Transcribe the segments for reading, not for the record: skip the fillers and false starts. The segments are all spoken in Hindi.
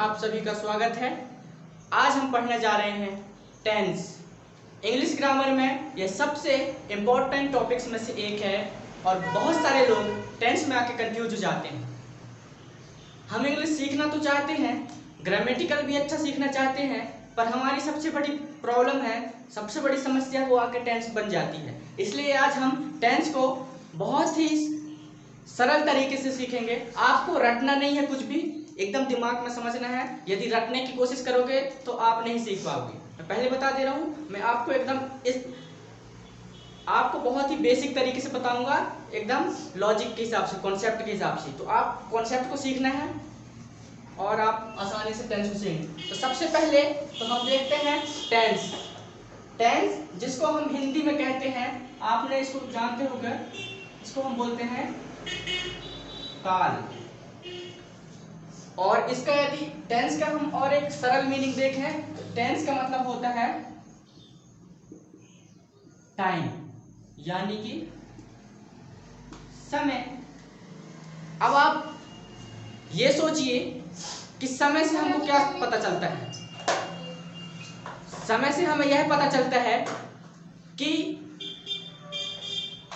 आप सभी का स्वागत है। आज हम पढ़ने जा रहे हैं टेंस। इंग्लिश ग्रामर में यह सबसे इम्पोर्टेंट टॉपिक्स में से एक है और बहुत सारे लोग टेंस में आके कंफ्यूज हो जाते हैं। हम इंग्लिश सीखना तो चाहते हैं, ग्रामेटिकल भी अच्छा सीखना चाहते हैं, पर हमारी सबसे बड़ी प्रॉब्लम है, सबसे बड़ी समस्या वो आके टेंस बन जाती है। इसलिए आज हम टेंस को बहुत ही सरल तरीके से सीखेंगे। आपको रटना नहीं है, कुछ भी एकदम दिमाग में समझना है। यदि रटने की कोशिश करोगे तो आप नहीं सीख पाओगे। मैं पहले बता दे रहा हूँ, मैं आपको आपको बहुत ही बेसिक तरीके से बताऊंगा, एकदम लॉजिक के हिसाब से, कॉन्सेप्ट के हिसाब से। तो आप कॉन्सेप्ट को सीखना है और आप आसानी से टेंस को सीखेंगे। तो सबसे पहले तो हम देखते हैं टेंस। टेंस जिसको हम हिंदी में कहते हैं, आपने इसको जानते होंगे, इसको हम बोलते हैं काल। और इसका यदि टेंस का हम और एक सरल मीनिंग देखें तो टेंस का मतलब होता है टाइम, यानी कि समय। अब आप ये सोचिए कि समय से हमको क्या पता चलता है। समय से हमें यह पता चलता है कि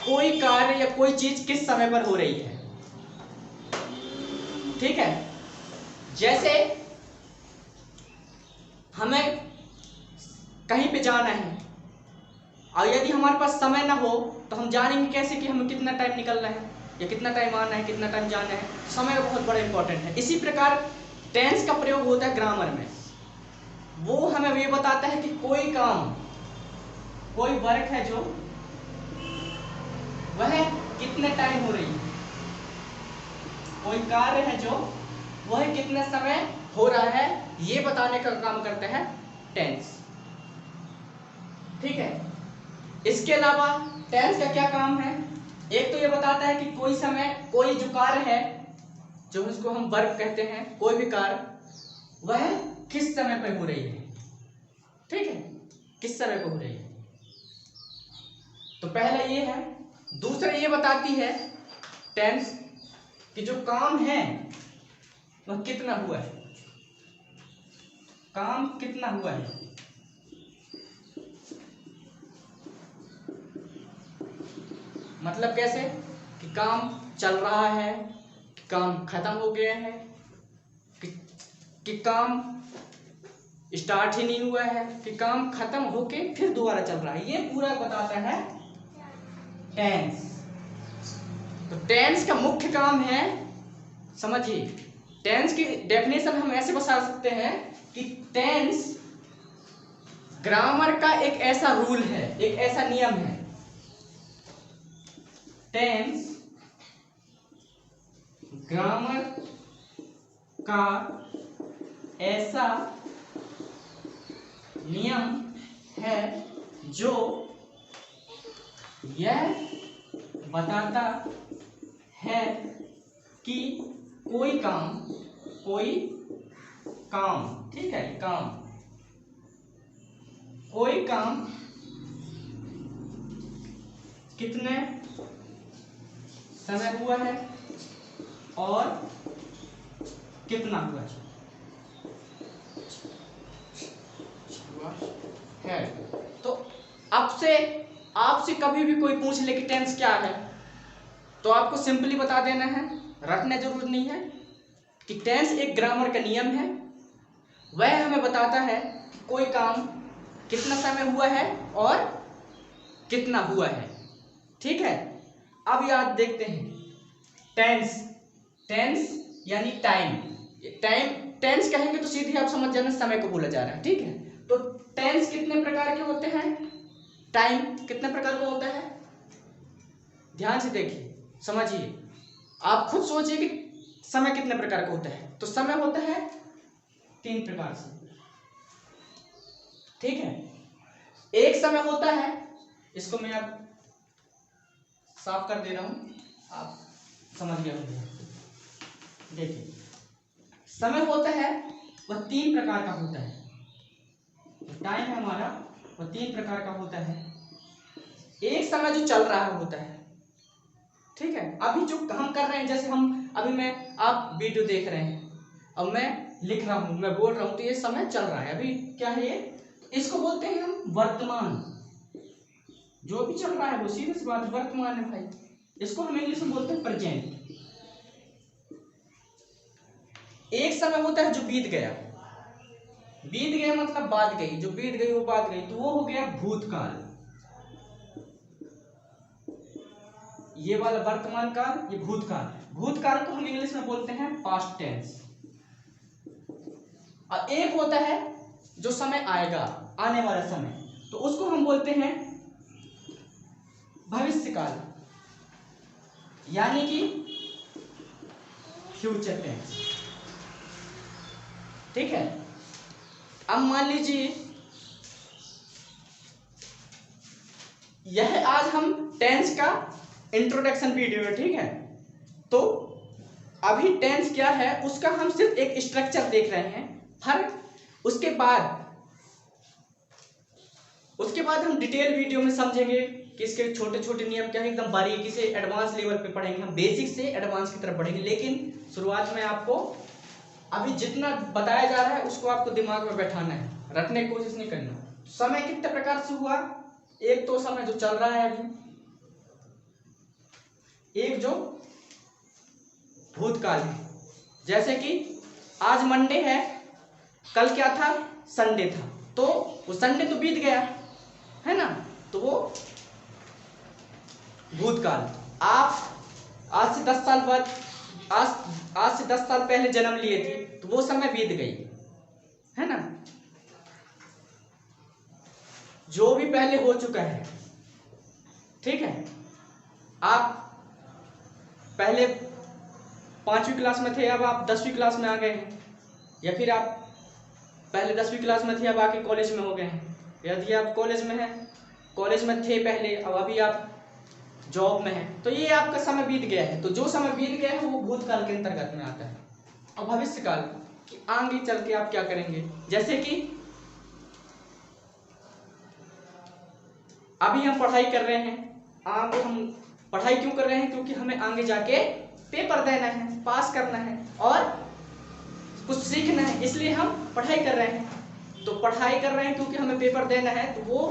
कोई कार्य या कोई चीज किस समय पर हो रही है। ठीक है, जैसे हमें कहीं पे जाना है और यदि हमारे पास समय ना हो तो हम जानेंगे कैसे कि हमें कितना टाइम निकलना है या कितना टाइम आना है, कितना टाइम जाना है। समय बहुत बड़ा इंपॉर्टेंट है। इसी प्रकार टेंस का प्रयोग होता है ग्रामर में। वो हमें ये बताता है कि कोई काम, कोई वर्क है जो वह कितने टाइम हो रही है, कोई कार्य है जो वह कितने समय हो रहा है, ये बताने का काम करता है टेंस। ठीक है, इसके अलावा टेंस का क्या काम है? एक तो ये बताता है कि कोई समय, कोई जो कार्य है, जो इसको हम वर्क कहते हैं, कोई भी कार्य वह किस समय पर हो रही है। ठीक है, किस समय पर हो रही है। तो पहला ये है। दूसरा ये बताती है टेंस कि जो काम है वह कितना हुआ है, काम कितना हुआ है। मतलब कैसे कि काम चल रहा है, कि काम खत्म हो गया है, कि काम स्टार्ट ही नहीं हुआ है, कि काम खत्म होके फिर दोबारा चल रहा है। ये पूरा बताता है टेंस। तो टेंस का मुख्य काम है, समझिए, टेंस की डेफिनेशन हम ऐसे बता सकते हैं कि टेंस ग्रामर का एक ऐसा रूल है, एक ऐसा नियम है। टेंस ग्रामर का ऐसा नियम है जो यह बताता है कि कोई काम, ठीक है, काम, कोई काम कितने समय हुआ है और कितना हुआ है। तो आपसे कभी भी कोई पूछ ले कि टेंस क्या है, तो आपको सिंपली बता देना है, रटने जरूरत नहीं है, कि टेंस एक ग्रामर का नियम है। वह हमें बताता है कि कोई काम कितना समय हुआ है और कितना हुआ है। ठीक है, अब याद देखते हैं टेंस। टेंस यानी टाइम। टेंस कहेंगे तो सीधे आप समझ जाना समय को बोला जा रहा है। ठीक है, तो टेंस कितने प्रकार के होते हैं, टाइम कितने प्रकार का होता है, ध्यान से देखिए, समझिए। आप खुद सोचिए कि समय कितने प्रकार का होता है। तो समय होता है 3 प्रकार से। ठीक है, एक समय होता है, इसको मैं अब साफ कर दे रहा हूं, आप समझ गए होंगे। देखिए, समय होता है वह 3 प्रकार का होता है। टाइम है हमारा, वह 3 प्रकार का होता है। एक समय जो चल रहा होता है, ठीक है, अभी जो हम कर रहे हैं, जैसे हम अभी आप वीडियो देख रहे हैं और मैं लिख रहा हूं, मैं बोल रहा हूं, तो ये समय चल रहा है, अभी क्या है ये, इसको बोलते हैं हम वर्तमान। जो भी चल रहा है वो सीधी सी बात वर्तमान है भाई, इसको हम इंग्लिश में बोलते हैं प्रेजेंट। एक समय होता है जो बीत गया, बीत गया मतलब बात गई, जो बीत गई वो बात गई, तो वो हो गया भूतकाल। ये वाला वर्तमान काल, ये भूतकाल। भूतकाल को हम इंग्लिश में बोलते हैं पास्ट टेंस। और एक होता है जो समय आएगा, आने वाला समय, तो उसको हम बोलते हैं भविष्य काल, यानी कि फ्यूचर टेंस। ठीक है, अब मान लीजिए यह आज हम टेंस का इंट्रोडक्शन वीडियो है, ठीक है। तो अभी टेंस क्या है उसका हम सिर्फ एक स्ट्रक्चर देख रहे हैं, हर उसके बाद हम डिटेल वीडियो में समझेंगे कि इसके छोटे छोटे नियम क्या है, एकदम बारीकी से एडवांस लेवल पे पढ़ेंगे, हम बेसिक से एडवांस की तरफ बढ़ेंगे। लेकिन शुरुआत में आपको अभी जितना बताया जा रहा है उसको आपको दिमाग में बैठाना है, रटने की कोशिश नहीं करना। समय कितने प्रकार से हुआ, एक तो समय जो चल रहा है अभी, एक जो भूतकाल है, जैसे कि आज मंडे है, कल क्या था, संडे था, तो वो संडे तो बीत गया है ना, तो वो भूतकाल। आप आज से 10 साल बाद, आज से 10 साल पहले जन्म लिए थे, तो वो समय बीत गई है ना, जो भी पहले हो चुका है। ठीक है, आप पहले 5वीं क्लास में थे, अब आप 10वीं क्लास में आ गए हैं, या फिर आप पहले 10वीं क्लास में थे, अब आके कॉलेज में हो गए हैं। यदि आप कॉलेज में हैं, कॉलेज में थे पहले, अब अभी आप जॉब में है, तो ये आपका समय बीत गया है। तो जो समय बीत गया है वो भूतकाल के अंतर्गत में आता है। और भविष्य काल कि आगे चल के आप क्या करेंगे, जैसे कि अभी हम पढ़ाई कर रहे हैं, आगे हम पढ़ाई क्यों कर रहे हैं, क्योंकि हमें आगे जाके पेपर देना है, पास करना है और कुछ सीखना है, इसलिए हम पढ़ाई कर रहे हैं। तो पढ़ाई कर रहे हैं क्योंकि हमें पेपर देना है, तो वो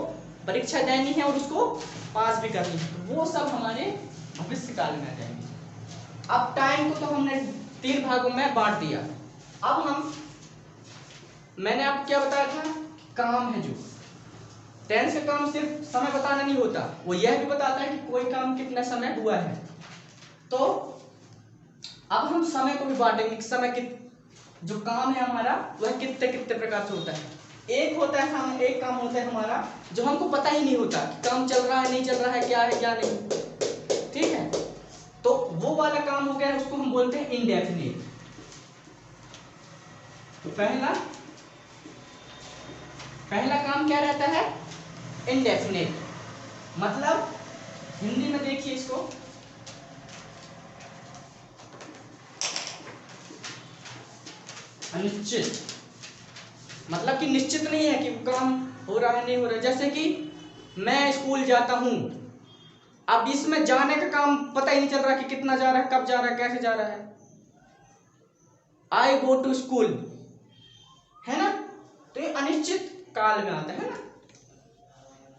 परीक्षा देनी है और उसको पास भी करनी है, तो वो सब हमारे भविष्य काल में आ जाएंगे। अब टाइम को तो हमने 3 भागों में बांट दिया। अब मैंने आपको क्या बताया था, काम है जो टेंस का काम सिर्फ समय बताना नहीं होता, वो यह भी बताता है कि कोई काम कितना समय हुआ है। तो अब हम समय को भी बांटेंगे, समय जो काम है हमारा वह कितने कितने प्रकार से होता है। एक काम होता है हमारा जो हमको पता ही नहीं होता कि काम चल रहा है नहीं चल रहा है, क्या है क्या नहीं, ठीक है, तो वो वाला काम हो गया, उसको हम बोलते हैं इंडेफिनिट। तो पहला काम क्या रहता है, इंडेफिनिट, मतलब हिंदी में देखिए इसको, अनिश्चित, मतलब कि निश्चित नहीं है कि काम हो रहा है नहीं हो रहा है। जैसे कि मैं स्कूल जाता हूं, अब इसमें जाने का काम पता ही नहीं चल रहा कि कितना जा रहा है, कब जा रहा है, कैसे जा रहा है। आई गो टू स्कूल है ना, तो ये अनिश्चित काल में आता है ना।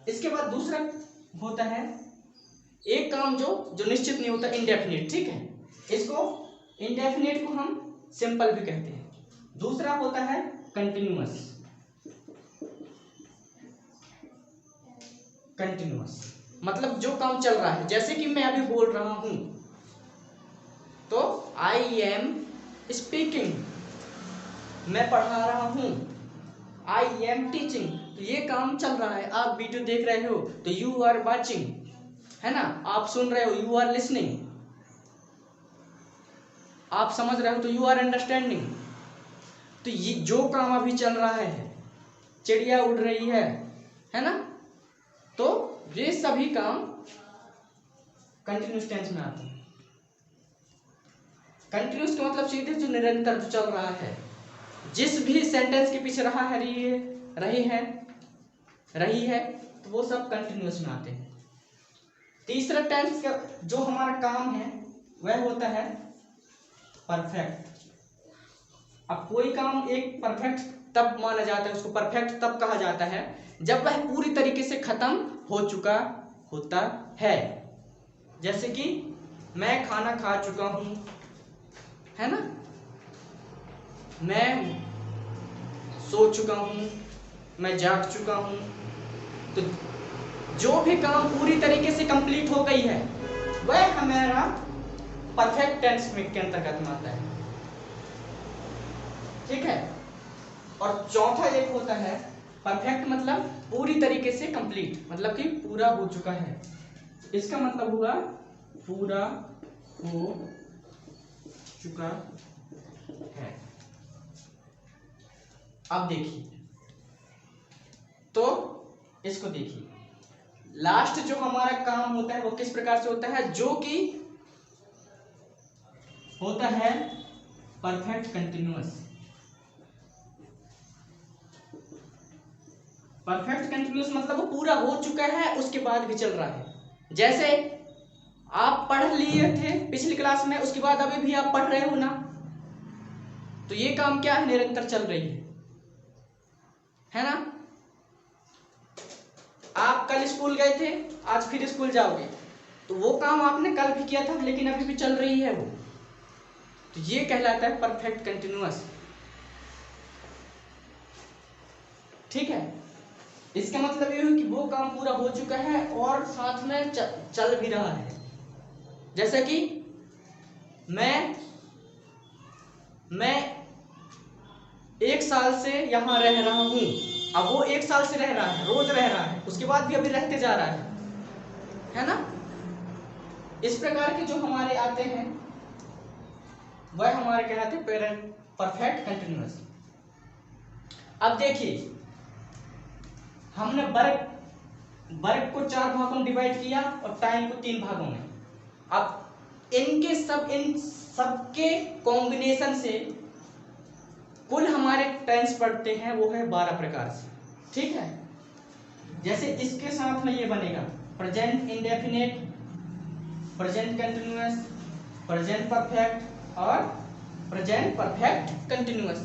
इसके बाद दूसरा होता है एक काम जो निश्चित नहीं होता, इंडेफिनिट, ठीक है, इसको इंडेफिनिट को हम सिंपल भी कहते हैं। दूसरा होता है कंटिन्यूअस, मतलब जो काम चल रहा है, जैसे कि मैं अभी बोल रहा हूं, तो आई एम स्पीकिंग, मैं पढ़ा रहा हूं, आई एम टीचिंग, तो ये काम चल रहा है। आप वीडियो देख रहे हो तो यू आर वॉचिंग, है ना, आप सुन रहे हो, यू आर लिसनिंग, आप समझ रहे हो तो यू आर अंडरस्टैंडिंग। तो ये जो काम अभी चल रहा है, चिड़िया उड़ रही है ना, तो ये सभी काम कंटिन्यूअस टेंस में आते हैं। कंटिन्यूअस का मतलब सीधे जो निरंतर जो चल रहा है, जिस भी सेंटेंस के पीछे रही है, तो वो सब कंटिन्यूअस में आते हैं। तीसरा टेंस का जो हमारा काम है वह होता है परफेक्ट। अब कोई काम एक परफेक्ट तब माना जाता है, उसको परफेक्ट तब कहा जाता है जब वह पूरी तरीके से खत्म हो चुका होता है। जैसे कि मैं खाना खा चुका हूं, है ना, मैं सो चुका हूं, मैं जाग चुका हूं। तो जो भी काम पूरी तरीके से कंप्लीट हो गई है वह हमारा परफेक्ट टेंस में के अंतर्गत आता है। ठीक है। और चौथा एक होता है परफेक्ट, मतलब पूरी तरीके से कंप्लीट, मतलब कि पूरा हो चुका है। इसका मतलब हुआ पूरा हो चुका है। अब देखिए, तो इसको देखिए, लास्ट जो हमारा काम होता है वो किस प्रकार से होता है, जो कि होता है परफेक्ट कंटिन्यूअस। परफेक्ट कंटिन्यूअस मतलब वो पूरा हो चुका है उसके बाद भी चल रहा है। जैसे आप पढ़ लिए थे पिछली क्लास में, उसके बाद अभी भी आप पढ़ रहे हो ना, तो ये काम क्या है, निरंतर चल रही है ना। आप कल स्कूल गए थे, आज फिर स्कूल जाओगे, तो वो काम आपने कल भी किया था लेकिन अभी भी चल रही है वो, तो ये कहलाता है परफेक्ट कंटिन्यूअस। ठीक है। इसका मतलब ये है कि वो काम पूरा हो चुका है और साथ में चल भी रहा है। जैसे कि मैं 1 साल से यहां रह रहा हूं, अब वो 1 साल से रह रहा है, रोज रह रहा है, उसके बाद भी अभी रहते जा रहा है ना। इस प्रकार के जो हमारे आते हैं वह हमारे कहलाते हैं परफेक्ट कंटिन्यूअस। अब देखिए, हमने वर्ग को 4 भागों में डिवाइड किया और टाइम को 3 भागों में। अब इन सबके कॉम्बिनेशन से कुल हमारे टेंस पढ़ते हैं वो है 12 प्रकार से। ठीक है। जैसे इसके साथ में ये बनेगा present indefinite, present continuous, present perfect और प्रेजेंट परफेक्ट कंटिन्यूअस।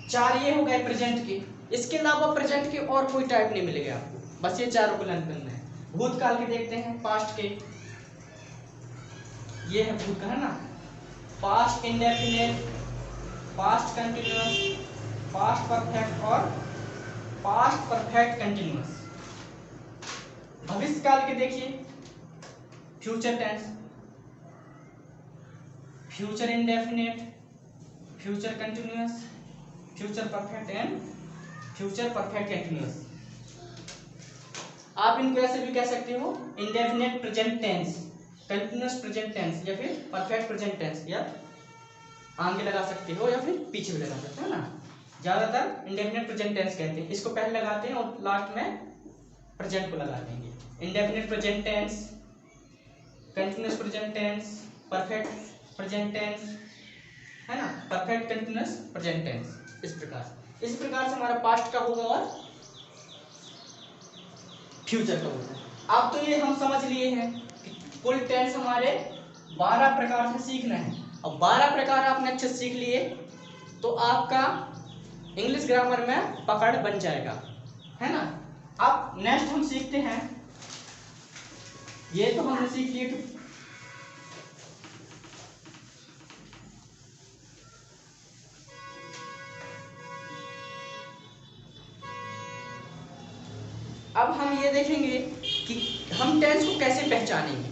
4 ये हो गए प्रेजेंट के। इसके अलावा प्रेजेंट के और कोई टाइप नहीं मिलेगा आपको, बस ये 4 को लर्न करना है। भूतकाल के देखते हैं, पास्ट के, ये है भूतकाल, है ना, past indefinite, past continuous, past perfect और पास्ट परफेक्ट कंटिन्यूअस। भविष्य काल के देखिए, future tense, future indefinite, future continuous, future perfect and future perfect continuous. आप इनको ऐसे भी कह सकते हो, indefinite present tense, continuous present tense, या फिर परफेक्ट प्रेजेंट टेंस, या आगे लगा सकते हो या फिर पीछे भी लगा सकते हो ना। ज्यादातर इंडेफिनिट प्रेजेंट टेंस कहते हैं, इसको पहले लगाते हैं और लास्ट में प्रेजेंट को लगा देंगे। Indefinite present tense, continuous present tense, perfect present tense, है ना, परफेक्ट कंटिन्यूअस प्रेजेंट टेंस। इस प्रकार से हमारा पास्ट का होगा और फ्यूचर का होगा। अब तो ये हम समझ लिए हैं कि कुल टेंस हमारे 12 प्रकार से सीखना है। अब 12 प्रकार आपने अच्छे से सीख लिए तो आपका इंग्लिश ग्रामर में पकड़ बन जाएगा, है ना। अब नेक्स्ट हम सीखते हैं, ये तो हमने सीख लिए कि अब हम ये देखेंगे कि हम टेंस को कैसे पहचानेंगे।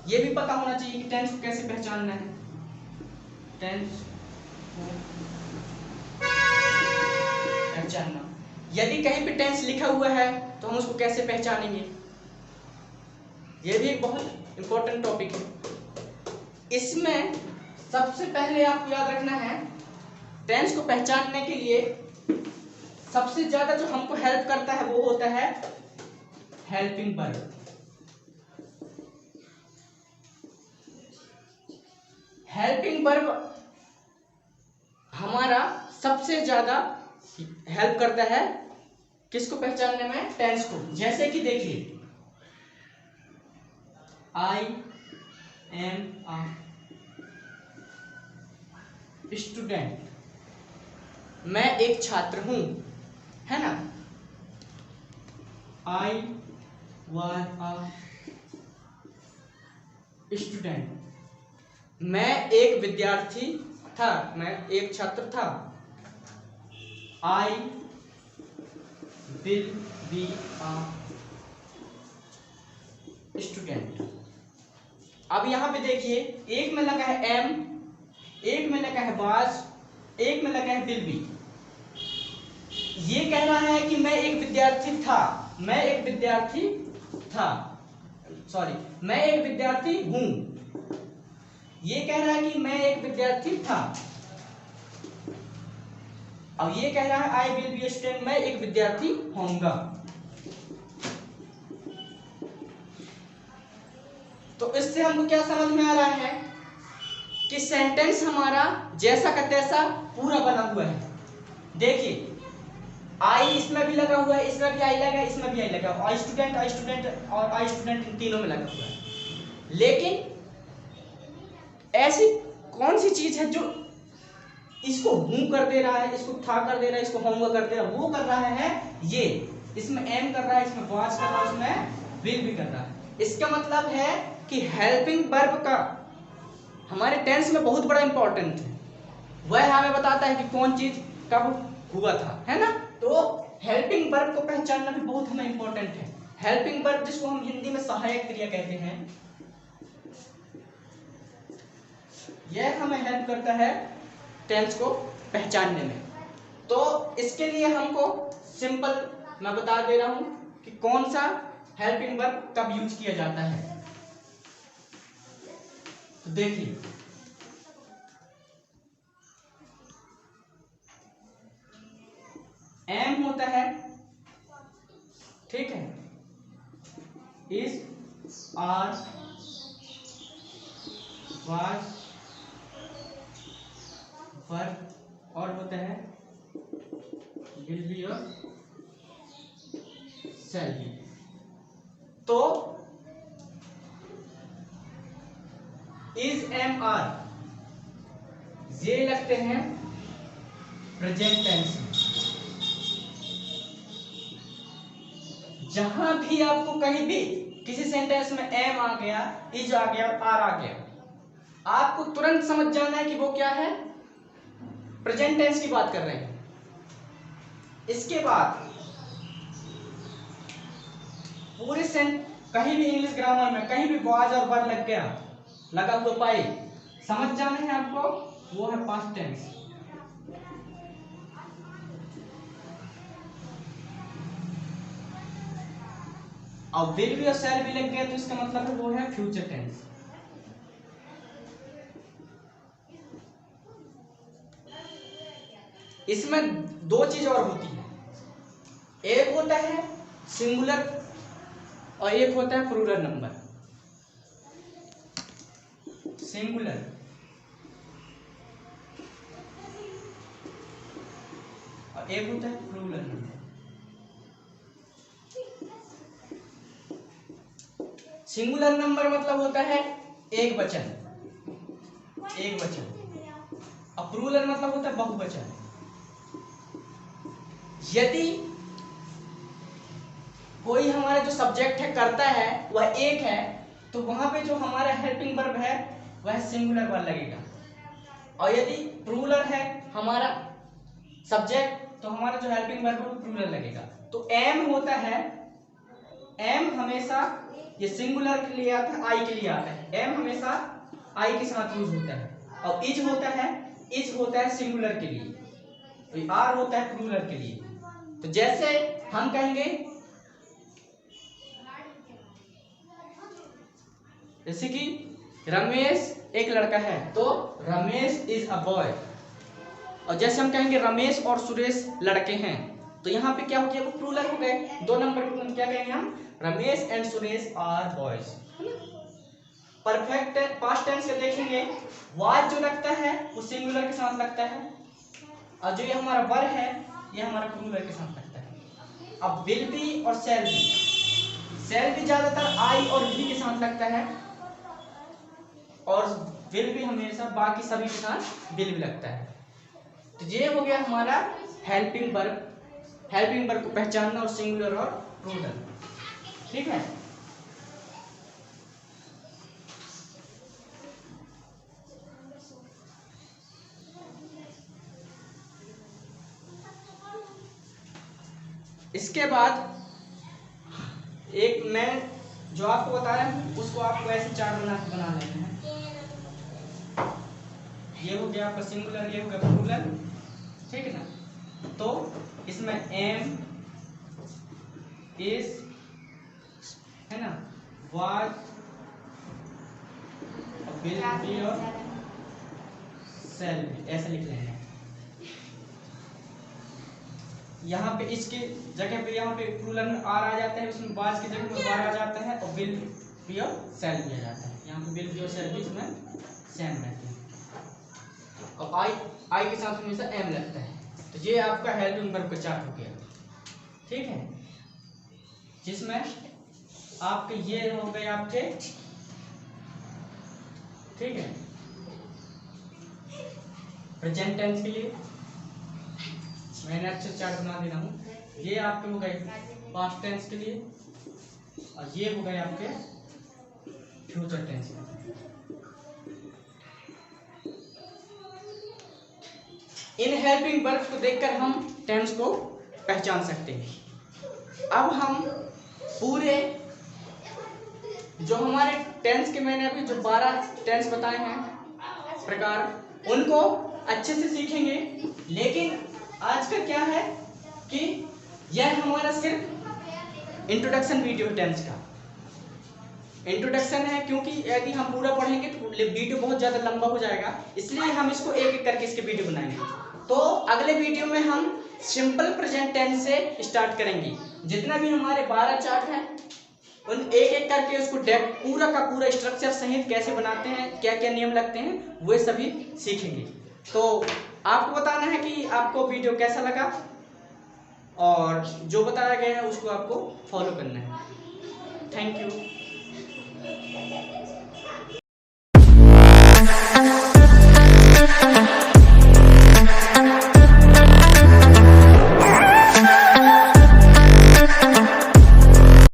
ये भी पता होना चाहिए कि टेंस को कैसे पहचानना है। टेंस पहचानना, यदि कहीं पे टेंस लिखा हुआ है तो हम उसको कैसे पहचानेंगे, ये भी एक बहुत इंपॉर्टेंट टॉपिक है। इसमें सबसे पहले आपको याद रखना है, टेंस को पहचानने के लिए सबसे ज्यादा जो हमको हेल्प करता है वो होता है हेल्पिंग वर्ब। हेल्पिंग वर्ब हमारा सबसे ज्यादा हेल्प करता है किसको पहचानने में, टेंस को। जैसे कि देखिए, आई एम अ स्टूडेंट, मैं एक छात्र हूं, है ना। आई वाज अ स्टूडेंट, मैं एक विद्यार्थी था, मैं एक छात्र था। I will be a student. अब यहां पे देखिए, एक में लगा है एम, एक में लगा है वाज, एक में लगा है विल बी। ये कह रहा है कि मैं एक विद्यार्थी था, मैं एक विद्यार्थी था, सॉरी, मैं एक विद्यार्थी हूं। ये कह रहा है कि मैं एक विद्यार्थी था। अब ये कह रहा है आई विल बी स्टूडेंट, मैं एक विद्यार्थी होऊंगा। तो इससे हमको क्या समझ में आ रहा है कि सेंटेंस हमारा जैसा का तैसा पूरा बना हुआ है। देखिए, आई इसमें भी लगा हुआ है, इसमें भी आई लगा है, इसमें भी आई लगा हुआ है। आई स्टूडेंट और आई स्टूडेंट इन तीनों में लगा हुआ है। लेकिन ऐसी कौन सी चीज है जो इसको हूं कर दे रहा है, इसको था कर दे रहा है, इसको होऊंगा कर दे रहा है? वो कर रहा है ये, इसमें एम कर रहा है, इसमें वाज कर रहा है, इसमें विल भी कर रहा है। इसका मतलब है कि हेल्पिंग वर्ब का हमारे टेंस में बहुत बड़ा इंपॉर्टेंट है। वह हमें बताता है कि कौन चीज कब हुआ था, है ना। तो हेल्पिंग वर्ब को पहचानना भी बहुत हमें इंपॉर्टेंट है। हेल्पिंग वर्ब जिसको हम हिंदी में सहायक क्रिया कहते हैं, यह हमें हेल्प करता है टेंस को पहचानने में। तो इसके लिए हमको सिंपल मैं बता दे रहा हूं कि कौन सा हेल्पिंग वर्ब कब यूज किया जाता है। तो देखिए, एम होता है, ठीक है, इज, आर, वाज, वर, और होता है विल बी और शैल बी। तो इज, एम, आर ये लगते हैं प्रेजेंट टेंस में। जहां भी आपको कहीं भी किसी सेंटेंस में एम आ गया, इज आ गया, आर आ गया, आपको तुरंत समझ जाना है कि वो क्या है, प्रेजेंट टेंस की बात कर रहे हैं। इसके बाद पूरे कहीं भी इंग्लिश ग्रामर में कहीं भी वाज और वर लग गया, लगा हुआ पाए, समझ जाना है आपको, वो है पास्ट टेंस। और विल भी और शैल भी लग गया तो इसका मतलब है वो है फ्यूचर टेंस। इसमें दो चीज और होती है, एक होता है सिंगुलर और एक होता है प्लूरल नंबर। सिंगुलर और एक होता है प्लूरल नंबर। सिंगुलर नंबर मतलब होता है एक वचन, एक वचन, और प्लूरल मतलब होता है बहुवचन। यदि कोई हमारा जो सब्जेक्ट है करता है वह एक है, तो वहां पे जो हमारा हेल्पिंग वर्ब है वह सिंगुलर वर्ब लगेगा। और यदि प्लूरल है हमारा सब्जेक्ट, तो हमारा जो हेल्पिंग वर्ब है वो प्लूरल लगेगा। तो एम होता है, एम हमेशा ये सिंगुलर के लिए आता है, आई के लिए आता है। एम हमेशा आई के साथ यूज होता है। और इज होता है, इज होता है सिंगुलर के लिए, तो आर होता है प्लूरल के लिए। तो जैसे हम कहेंगे, जैसे कि रमेश एक लड़का है, तो रमेश इज अ बॉय। और जैसे हम कहेंगे रमेश और सुरेश लड़के हैं, तो यहाँ पे क्या हो गया, वो प्लूरल हो गए। दो नंबर पे क्या कहेंगे हम, Ramesh and Suresh are boys. Perfect past tense के देखेंगे, वाज जो लगता है वो सिंगुलर के साथ लगता है, और जो ये हमारा वर है ये हमारा प्लूरल के साथ लगता है। अब विल बी और शैल बी, शैल बी ज्यादातर आई और भी के साथ लगता है, और विल भी हमेशा बाकी सभी के साथ विल भी लगता है। तो ये हो गया हमारा हेल्पिंग वर्ब को पहचानना और सिंगुलर और प्लूरल। ठीक है। इसके बाद एक मैं जो आपको बताया हूं उसको आपको ऐसे चार बना लेना है। ये हो गया आपका सिंगुलर, ये हो गया प्लूरल, ठीक है ना। तो इसमें एम, इज, है ना, वाज, विल बी और शैल बी, ऐसे लिख लेना है। यहाँ पे इसकी जगह पे यहाँ पे प्लूरल में आर आ जाता है, उसमें वाज की जगह में वार आ जाता है और विल बी और शैल बी आ जाता है। यहाँ पे विल बी और शैल बी इसमें सेम रहते हैं और आई के साथ हमेशा एम लगता है। तो ये आपका हेल्पिंग वर्ब का चार्ट हो गया। ठीक है, जिसमें आपके ये हो गए आपके, ठीक है, प्रेजेंट टेंस के लिए मैंने अच्छे चार्ट बना दे रहा हूँ। ये आपके हो गए पास्ट टेंस के लिए और ये हो गए आपके फ्यूचर टेंस के लिए। इन हेल्पिंग वर्ब्स को देखकर हम टेंस को पहचान सकते हैं। अब हम पूरे जो हमारे टेंस के मैंने अभी जो 12 टेंस बताए हैं प्रकार, उनको अच्छे से सीखेंगे। लेकिन आज का क्या है कि यह हमारा सिर्फ इंट्रोडक्शन वीडियो टेंस का इंट्रोडक्शन है, क्योंकि यदि हम पूरा पढ़ेंगे तो वीडियो बहुत ज़्यादा लंबा हो जाएगा, इसलिए हम इसको एक एक करके इसके वीडियो बनाएंगे। तो अगले वीडियो में हम सिंपल प्रेजेंट टेंस से स्टार्ट करेंगे। जितना भी हमारे 12 चार्ट हैं उन एक एक करके उसको पूरा का पूरा स्ट्रक्चर सहित कैसे बनाते हैं, क्या क्या नियम लगते हैं, वो सभी सीखेंगे। तो आपको बताना है कि आपको वीडियो कैसा लगा और जो बताया गया है उसको आपको फॉलो करना है। Thank you.